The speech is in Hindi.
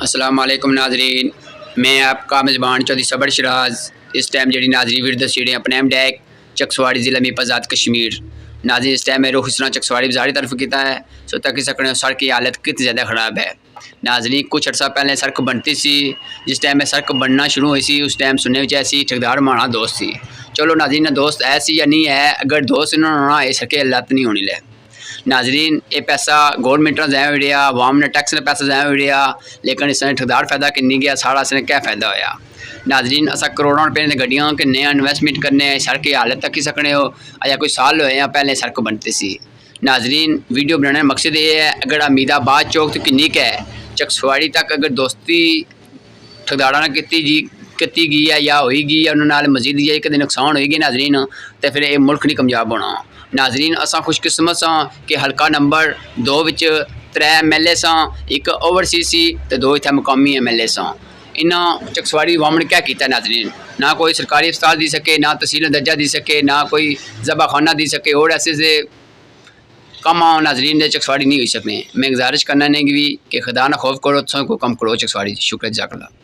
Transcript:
अस्सलाम वालेकुम नाजरीन, मैं आपका मेज़बान चौधरी सबर शराज। इस टाइम जी नाजरी विरद स्टेडियम अपने डैक चकसवाड़ी ज़िला में आज़ाद कश्मीर। नाजरीन इस टाइम में रुख इस तरह चकसवाड़ी बाज़ारी तरफ किया है सो तक सकने सड़क की हालत कितनी ज़्यादा ख़राब है। नाजरीन कुछ अर्सा पहले सड़क बनती सी, जिस टाइम में सड़क बनना शुरू हुई सी उस टाइम सुनने में ऐसी ठेकेदार माना दोस्त सी। चलो नाजरीन दोस्त ऐसी या नहीं है, अगर दोस्त इन्होंने सड़कें हालत नहीं होनी ले। नाजरीन ये पैसा गौरमेंट ने ज़ाया विड़िया, आवाम ने टैक्स ने पैसा ज़ाया विड़िया, लेकिन इसने ठेकेदार फायदा किन्नी गया, सारा इसने क्या फ़ायदा होया। नाजरीन असा करोड़ों रुपये ने गड्डियां के नया इन्वेस्टमेंट करने सड़क की हालत तक ही सकने हो, अजा कोई साल होए या पहले सड़क बनती सी। नाजरीन वीडियो बनाने का मकसद ये है, अगर अमीदाबाद चौक तो किन्नी है चकसवाड़ी तक अगर दोस्ती ठेकेदारा ने की गई है या होगी या उन्होंने मजीद ये कभी नुकसान होगी नाजरीन, तो फिर ये मुल्क नहीं कामयाब होना। नाजरीन असा खुशकिस्मत सा कि हल्का नंबर 2 विच 3 MLA सा, एक ओवरसीज सी तो 2 इतने मुकामी MLA सा। इन्होंने चकसवाड़ी अवाम ने क्या किया नाजरीन, ना कोई सरकारी अस्पताल दी सके, ना तहसील दर्जा दी सके, ना कोई जबाखाना दी सके, और ऐसे कम नाजरीन ने चकसवाड़ी नहीं हो सकते। मैं गुजारिश करना नहीं भी कि खुदा ना खौफ करो तो कोई कम करो चकसवाड़ी। शुक्रिया जज़ाकल्लाह।